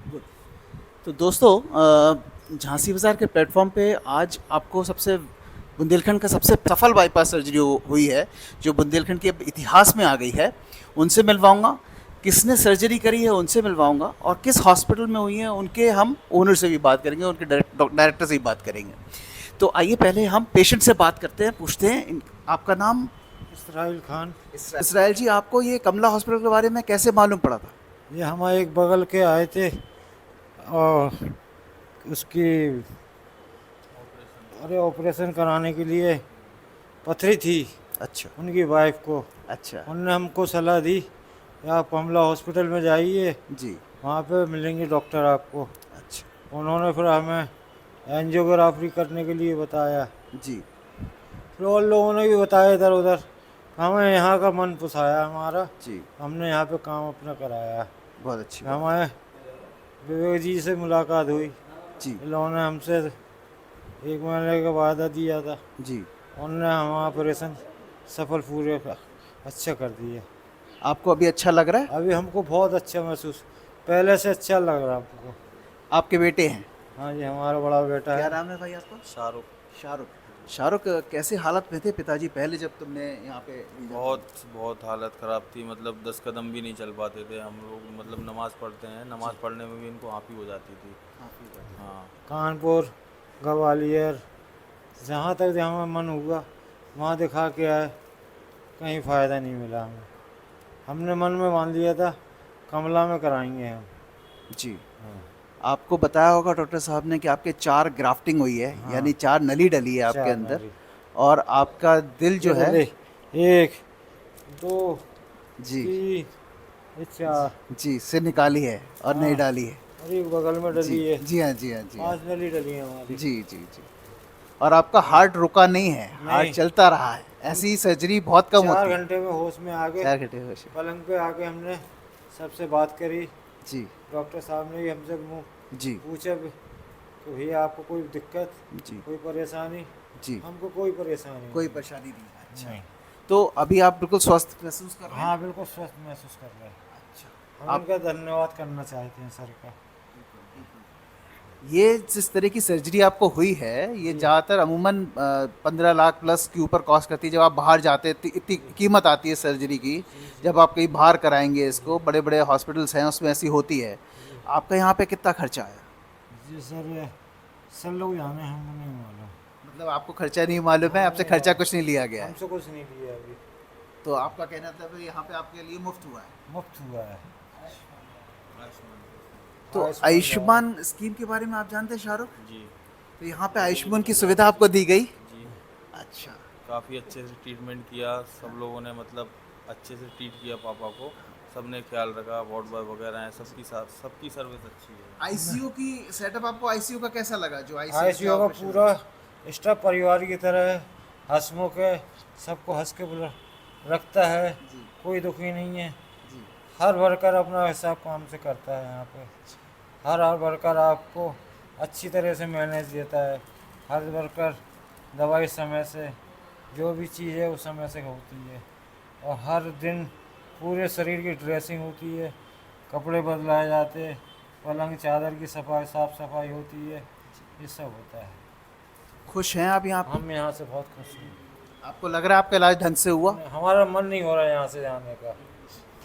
Good. तो दोस्तों झांसी बाज़ार के प्लेटफॉर्म पे आज आपको सबसे बुंदेलखंड का सबसे सफल बाईपास सर्जरी हुई है, जो बुंदेलखंड के इतिहास में आ गई है, उनसे मिलवाऊंगा। किसने सर्जरी करी है उनसे मिलवाऊंगा, और किस हॉस्पिटल में हुई है उनके हम ओनर से भी बात करेंगे, उनके डायरेक्टर से भी बात करेंगे। तो आइए पहले हम पेशेंट से बात करते हैं, पूछते हैं आपका नाम। इसराइल खान। इसराइल जी, आपको ये कमला हॉस्पिटल के बारे में कैसे मालूम पड़ा था? ये हमारे एक बगल के आए थे और उसकी अरे ऑपरेशन कराने के लिए पथरी थी अच्छा। उनकी वाइफ को। अच्छा। उनने हमको सलाह दी कि आप कमला हॉस्पिटल में जाइए, जी। वहाँ पे मिलेंगे डॉक्टर आपको। अच्छा। उन्होंने फिर हमें एंजियोग्राफी करने के लिए बताया। जी। फिर और लोगों ने भी बताया इधर उधर। हमें यहाँ का मन पुसाया हमारा, जी। हमने यहाँ पे काम अपना कराया। बहुत अच्छी बात। हमारे विवेक जी से मुलाकात हुई। जी। इन लोगों ने हमसे 1 महीने का वादा दिया था। जी। उन्होंने हमारा ऑपरेशन सफल पूरे अच्छा कर दिया। आपको अभी अच्छा लग रहा है? अभी हमको बहुत अच्छा महसूस, पहले से अच्छा लग रहा है हमको। आपके बेटे हैं? हाँ जी, हमारा बड़ा बेटा क्या है। नाम है भाई आपका? शाहरुख। शाहरुख। शाहरुख, कैसे हालत में थे पिताजी पहले जब तुमने यहाँ पे लीजा बहुत बहुत हालत ख़राब थी, मतलब 10 कदम भी नहीं चल पाते थे हम लोग। मतलब नमाज़ पढ़ते हैं, नमाज़ पढ़ने में भी इनको हाँफी हो जाती थी। हाँ। कानपुर, ग्वालियर, जहाँ तक जहाँ मन हुआ वहाँ दिखा के आए, कहीं फ़ायदा नहीं मिला हमें। हमने मन में मान लिया था कमला में कराएंगे हम। जी। हाँ। आपको बताया होगा डॉक्टर साहब ने कि आपके 4 ग्राफ्टिंग हुई है, हाँ, यानी 4 नली डली है आपके 4 अंदर, नाली। और आपका दिल ये जो है। डले, 1, 2, जी। 3, ये 4। जी, से निकाली है और नहीं हाँ, डाली है। और एक बगल में जी। डली है। जी हाँ, जी हाँ, जी हाँ। 5 नली डली है हमारी। जी, जी, जी। और आपका हार्ट रुका नहीं है, हार्ट नहीं, चलता रहा है। हम ऐसी सर्जरी बहुत कम 4 होती है। घंटे में होश में आ गए। 4 घंटे होश में। पलंग पे आके हमने सबसे बात करी। जी। डॉक्टर साहब ने भी हमसे मुँह जी। पूछा भी कि भैया आपको कोई दिक्कत, जी। कोई परेशानी? जी। हमको कोई परेशानी कोई नहीं। परेशानी नहीं है। अच्छा। नहीं। तो अभी आप बिल्कुल स्वस्थ महसूस कर रहे हैं? हाँ, बिल्कुल स्वस्थ महसूस कर रहे हैं। अच्छा। हम आप इनका धन्यवाद करना चाहते हैं सर का। ये जिस तरह की सर्जरी आपको हुई है, ये जी। ज़्यादातर अमूमन 15 लाख प्लस के ऊपर कॉस्ट करती है। जब आप बाहर जाते हैं इतनी कीमत आती है सर्जरी की। जी जी जब आप कहीं बाहर कराएंगे जी इसको, बड़े बड़े हॉस्पिटल्स हैं उसमें ऐसी होती है। जी आपका यहाँ पे कितना खर्चा आया? जी सर, सर लोग जाने हैं, हमको नहीं मालूम। मतलब आपको खर्चा नहीं मालूम है, हाँ, आपसे नहीं खर्चा मालूम। कुछ नहीं लिया गया है। हमसे कुछ नहीं लिया अभी। तो आपका कहना था कि यहाँ पे आपके लिए मुफ्त हुआ है। मुफ्त हुआ है। तो आयुष्मान भारत। आयुष्मान स्कीम के बारे में आप जानते हैं शाहरुख? जी। तो यहाँ पे आयुष्मान की सुविधा आपको दी गई? जी। अच्छा। काफ़ी अच्छे से ट्रीटमेंट किया सब लोगों ने, मतलब अच्छे से ट्रीट किया पापा को। सबने ख्याल रखा, वार्ड बॉय वगैरह हैं, सबकी साथ सबकी सर्विस अच्छी है। आईसीयू की सेटअप आपको आईसीयू का कैसा लगा, जो आईसीयू आईसीयू का पूरा स्टाफ परिवार की तरह है, हंसमुख है, सबको हंस के रखता है, जी। कोई दुखी नहीं है। जी। हर वर्कर अपना हिसाब काम से करता है यहाँ पे। हर वर्कर आपको अच्छी तरह से मैनेज देता है। हर वर्कर दवाई समय से, जो भी चीज़ है उस समय से होती है। और हर दिन पूरे शरीर की ड्रेसिंग होती है, कपड़े बदलाए जाते हैं, पलंग चादर की सफाई साफ सफाई होती है, ये सब होता है। खुश हैं आप यहाँ पे? हम यहाँ से बहुत खुश हैं। आपको लग रहा है आपका इलाज ढंग से हुआ? हमारा मन नहीं हो रहा है यहाँ से जाने का।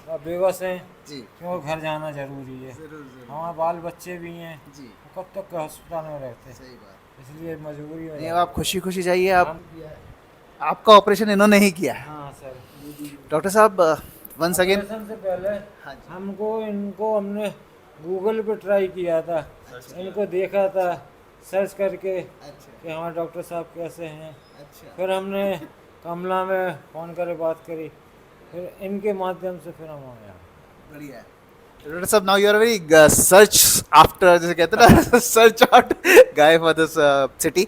अब बेबस हैं, जी। क्यों घर जाना ज़रूरी है। जरूर जरूर। हमारे बाल बच्चे भी हैं, जी। वो कब तक अस्पताल में रहते हैं, सही बात। इसलिए मजबूरी में नहीं, अब जाना आप खुशी खुशी जाइए। आप हम। आपका ऑपरेशन इन्होंने ही किया है। हाँ सर। डॉक्टर साहब, वंस अगेन। ऑपरेशन से पहले हाँ जी। हमको इनको हमने गूगल पे ट्राई किया था, इनको देखा था सर्च करके अच्छा। कि हमारे डॉक्टर साहब कैसे हैं। अच्छा। फिर हमने कमला में फ़ोन करे बात करी, फिर इनके माध्यम से फिर हम आए। बढ़िया है। डॉक्टर साहब, now you are very search after, जैसे कहते हैं ना, search out guy for this city.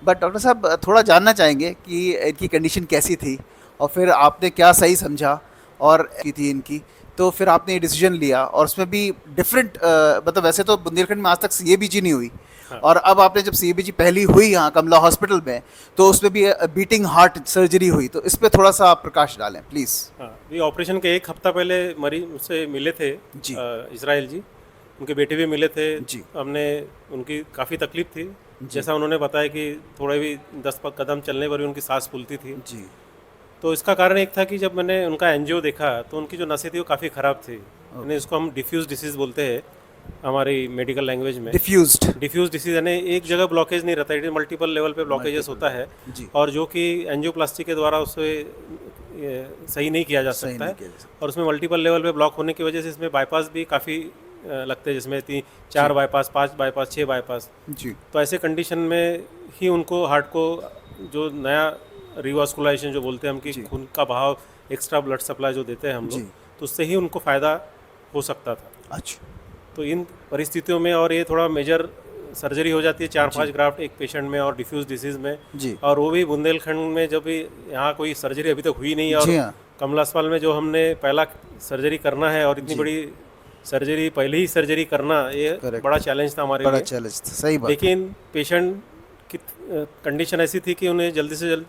But doctor साहब, थोड़ा जानना चाहेंगे कि इनकी कंडीशन कैसी थी, और फिर आपने क्या सही समझा और की थी इनकी, तो फिर आपने ये डिसीजन लिया। और उसमें भी डिफरेंट, मतलब वैसे तो बुंदेलखंड में आज तक सीएबीजी नहीं हुई, और अब आपने जब सीएबीजी पहली हुई यहाँ कमला हॉस्पिटल में, तो उसमें भी बीटिंग हार्ट सर्जरी हुई। तो इस पर थोड़ा सा आप प्रकाश डालें प्लीज़। हाँ, ये ऑपरेशन के 1 हफ्ता पहले मरीज मुझसे मिले थे, जी। इसराइल जी। उनके बेटे भी मिले थे। जी। हमने उनकी काफ़ी तकलीफ थी, जैसा उन्होंने बताया कि थोड़े भी 10 कदम चलने पर भी उनकी सांस फूलती थी। जी। तो इसका कारण एक था कि जब मैंने उनका एनजीओ देखा तो उनकी जो नसें थी वो काफ़ी ख़राब थी, यानी इसको हम डिफ्यूज डिसीज़ बोलते हैं हमारी मेडिकल लैंग्वेज में। डिफ्यूज्ड। डिफ्यूज डिसीज यानी एक जगह ब्लॉकेज नहीं रहता, इट मल्टीपल लेवल पे ब्लॉकेजेस होता है, जी। और जो कि एंजियोप्लास्टी के द्वारा उसे सही नहीं किया जा सही सकता नहीं है, किया जा सकता। और उसमें मल्टीपल लेवल पे ब्लॉक होने की वजह से इसमें बाईपास भी काफ़ी लगते हैं, जिसमें 4 बाईपास, 5 बाईपास, 6 बाईपास। जी। तो ऐसे कंडीशन में ही उनको हार्ट को जो नया रिवास्कुलाइजेशन जो बोलते हैं हम कि जी। खून का बहाव, एक्स्ट्रा ब्लड सप्लाई जो देते हैं हम जी। लोग, तो उससे ही उनको फ़ायदा हो सकता था। अच्छा। तो इन परिस्थितियों में, और ये थोड़ा मेजर सर्जरी हो जाती है 4-5 ग्राफ्ट एक पेशेंट में और डिफ्यूज डिसीज़ में, जी। और वो भी बुंदेलखंड में जब भी यहाँ कोई सर्जरी अभी तक हुई नहीं है, और जी हाँ। कमला अस्पताल में जो हमने पहला सर्जरी करना है और इतनी बड़ी सर्जरी पहले ही सर्जरी करना, ये Correct. बड़ा चैलेंज था हमारे बड़ा लिए। चैलेंज था, सही बात। लेकिन पेशेंट की कंडीशन ऐसी थी कि उन्हें जल्दी से जल्द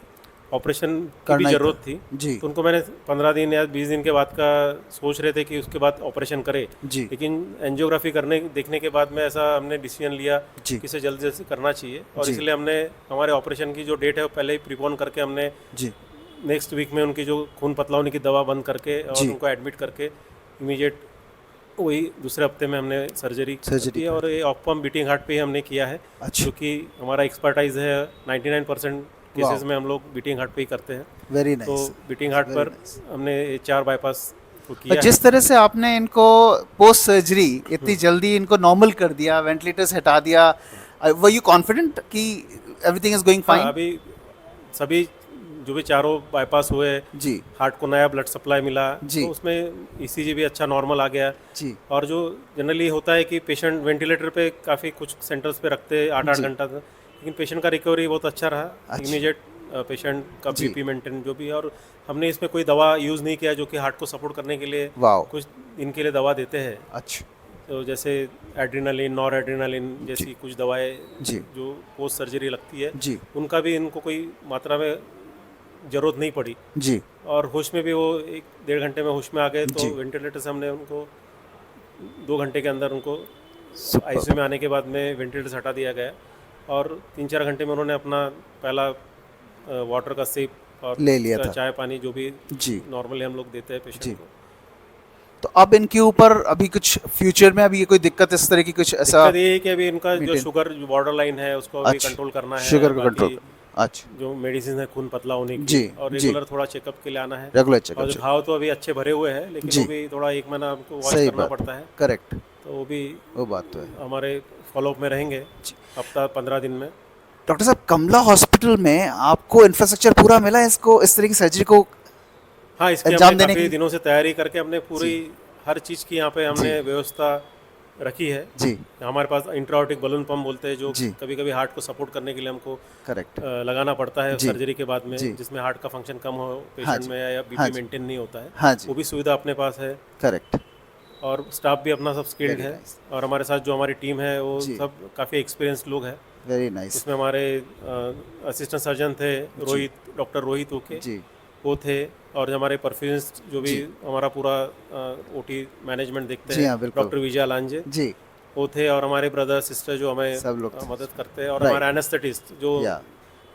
ऑपरेशन की भी करना ही ज़रूरत था। थी। जी। तो उनको मैंने 15 दिन या 20 दिन के बाद का सोच रहे थे कि उसके बाद ऑपरेशन करे, जी। लेकिन एंजियोग्राफी करने देखने के बाद में ऐसा हमने डिसीजन लिया जी। कि इसे जल्दी जल्दी करना चाहिए, और जी। इसलिए हमने हमारे ऑपरेशन की जो डेट है वो पहले ही प्रीपोन करके हमने जी। नेक्स्ट वीक में उनकी जो खून पतला होने की दवा बंद करके और जी। उनको एडमिट करके इमीडिएट वही दूसरे हफ्ते में हमने सर्जरी की, और ये ऑफ पम्प बीटिंग हार्ट पे ही हमने किया है, अच्छा। क्योंकि हमारा एक्सपर्टाइज है। 99% केसेस Wow. में हम लोग बीटिंग हार्ट पे ही करते हैं। वेरी तो नाइस। बीटिंग हार्ट Very पर nice. हमने 4 बाईपास को किया है। जिस तरह से आपने इनको पोस्ट सर्जरी इतनी जल्दी इनको नॉर्मल कर दिया, वेंटिलेटर्स हटा दिया, वर यू कॉन्फिडेंट कि एवरीथिंग इज गोइंग हाँ, फाइन? अभी सभी जो भी चारों बाईपास हुए, जी। हार्ट को नया ब्लड सप्लाई मिला, जी। तो उसमें ईसीजी भी अच्छा नॉर्मल आ गया। जी। और जो जनरली होता है कि पेशेंट वेंटिलेटर पे काफ़ी कुछ सेंटर्स पे रखते 8-8 जी। घंटा तक, लेकिन पेशेंट का रिकवरी बहुत अच्छा रहा। अच्छा। इमीडिएट पेशेंट का जी। बीपी मेंटेन जो भी है, और हमने इसमें कोई दवा यूज़ नहीं किया जो कि हार्ट को सपोर्ट करने के लिए वाओ। कुछ इनके लिए दवा देते हैं, अच्छा। तो जैसे एड्रीनालिन, नॉर एड्रीनालिन जैसी कुछ दवाएं जी। जो पोस्ट सर्जरी लगती है, जी। उनका भी इनको कोई मात्रा में ज़रूरत नहीं पड़ी, जी। और होश में भी वो 1-1.5 घंटे में होश में आ गए। तो जी। वेंटिलेटर से हमने उनको 2 घंटे के अंदर उनको Superb. आईसीयू में आने के बाद में वेंटिलेटर से हटा दिया गया, और 3-4 घंटे में उन्होंने अपना पहला वाटर का सिप और ले लिया था। चाय पानी जो भी जी। नॉर्मली हम लोग देते हैं जी। पेशेंट को। तो अब इनके ऊपर अभी कुछ फ्यूचर में अभी ये कोई दिक्कत इस तरह की कुछ ऐसा? दिक्कत ये है कि अभी इनका जो maintain- शुगर बॉर्डर लाइन है उसको अभी अच्छा। कंट्रोल करना है। शुगर को बाकी कंट्रोल। अच्छा। जो मेडिसिन है खून पतला होने की, जी, और जी। रेगुलर थोड़ा चेकअप के लिए आना है। रेगुलर और चेकअप। घाव तो अभी अच्छे भरे हुए हैं, लेकिन जी। वो भी थोड़ा 1 महीना हमको वॉच सही करना बात। पड़ता है, करेक्ट। तो वो भी वो बात तो है। हमारे फॉलोअप में रहेंगे हफ्ता 15 दिन में। डॉक्टर साहब, कमला हॉस्पिटल में आपको इंफ्रास्ट्रक्चर पूरा मिला है इसको, इस तरह की सर्जरी को हाँ, इसकी अंजाम हमने देने काफ़ी की? दिनों से तैयारी करके हमने पूरी हर चीज़ की यहाँ पे हमने व्यवस्था रखी है। जी। हमारे पास इंट्राऑटिक बलून पंप बोलते हैं, जो जी। कभी कभी हार्ट को सपोर्ट करने के लिए हमको करेक्ट। लगाना पड़ता है जी। सर्जरी के बाद में, जी। जिसमें हार्ट का फंक्शन कम हो हाँ पेशेंट जी। में, या हाँ बीपी जी। मेंटेन नहीं होता है, हाँ जी। वो भी सुविधा अपने पास है। करेक्ट। और स्टाफ भी अपना सब स्किल्ड Very है, nice. और हमारे साथ जो हमारी टीम है वो जी। सब काफ़ी एक्सपीरियंस्ड लोग हैं। Very nice. उसमें हमारे असिस्टेंट सर्जन थे डॉक्टर रोहित ओके, जी। वो थे, और हमारे परफ्यूमिस्ट जो भी जी। हमारा पूरा ओटी मैनेजमेंट देखते जी हाँ, हैं, बिल्कुल। डॉक्टर विजय लांजे जी। वो थे, और हमारे ब्रदर सिस्टर जो हमें सब लोग थे। मदद करते हैं, और Right. हमारे एनेस्थेटिस्ट या।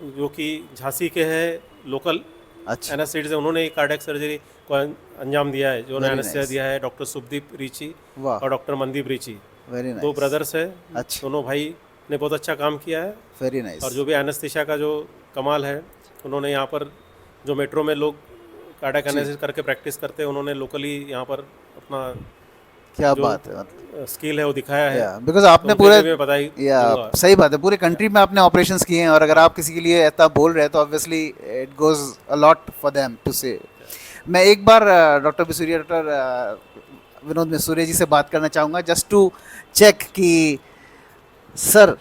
जो कि झांसी के हैं लोकल अच्छा। एनेस्थेटिस्ट है, उन्होंने कार्डियक सर्जरी को अंजाम दिया है, जो Very एनेस्थेसिया nice. दिया है डॉक्टर सुखदीप रीची वाह। और doctor Mandeep Richi, very 2 nice. Brothers है। अच्छा। दोनों भाई ने बहुत अच्छा काम किया है, वेरी नाइस। और जो भी एनेस्थेसिया का जो कमाल है, उन्होंने यहाँ पर जो मेट्रो में लोग कार्डियक एनालिसिस करके प्रैक्टिस करते हैं, उन्होंने लोकली यहाँ पर अपना क्या जो बात है। स्किल है वो दिखाया है। बिकॉज आपने तो पूरे उनके लिए मैं बधाई दूंगा। सही बात है, पूरे कंट्री में आपने ऑपरेशंस किए हैं, और अगर आप किसी के लिए ऐसा बोल रहे हैं तो obviously it goes a lot for them to say. मैं एक बार डॉक्टर विनोद मिसूरिया जी से बात करना चाहूँगा, जस्ट टू चेक कि सर,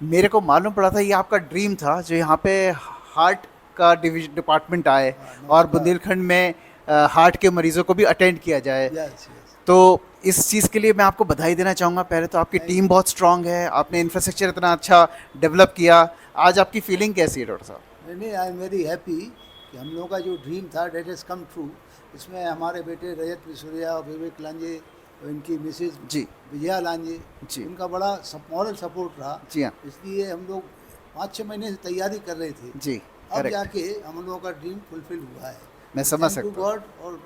मेरे को मालूम पड़ा था ये आपका ड्रीम था जो यहाँ पे हार्ट का डिपार्टमेंट आए और बुंदेलखंड में हार्ट के मरीजों को भी अटेंड किया जाए। तो इस चीज़ के लिए मैं आपको बधाई देना चाहूँगा। पहले तो आपकी टीम बहुत स्ट्रांग है, आपने इंफ्रास्ट्रक्चर इतना अच्छा डेवलप किया। आज आपकी फीलिंग कैसी है डॉक्टर साहब? नहीं, आई एम वेरी हैप्पी कि हम लोगों का जो ड्रीम था डेट हैज़ कम ट्रू। इसमें हमारे बेटे रजत मिसूरिया और विवेक लांजे और इनकी मिसेज जी विजया लांजे जी। उनका बड़ा मॉरल सपोर्ट रहा। जी हाँ इसलिए हम लोग 5-6 महीने से तैयारी कर रहे थे। जी अब करेक्ट, जाके हम लोगों का ड्रीम फुलफिल हुआ है। मैं समझ थैंक यू सकता हूँ। गॉड। और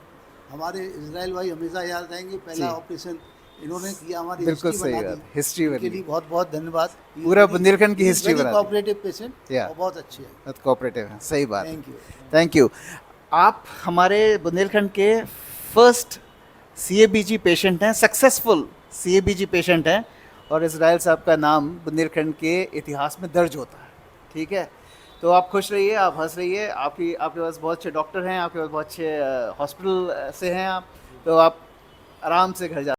हमारे इजराइल भाई हमेशा याद रहेंगे, पहला जी। ऑपरेशन इन्होंने किया, हमारी बिल्कुल हिस्ट्री सही बना बात, दी। हिस्ट्री इनके बनी। लिए बहुत बहुत धन्यवाद। पूरा बुंदेलखंड की हिस्ट्री बना दी। कोऑपरेटिव पेशेंट या और बहुत अच्छे हैं। बहुत कोऑपरेटिव है, सही बात। Thank you. Thank you. आप हमारे बुंदेलखंड के फर्स्ट सीएबीजी पेशेंट हैं, सक्सेसफुल सीएबीजी पेशेंट हैं, और इजराइल साहब का नाम बुंदेलखंड के इतिहास में दर्ज होता है। ठीक है, तो आप खुश रहिए, आप हंस रहिए, आपके पास बहुत अच्छे डॉक्टर हैं, आपके पास बहुत अच्छे हॉस्पिटल से हैं आप, तो आप आराम से घर जा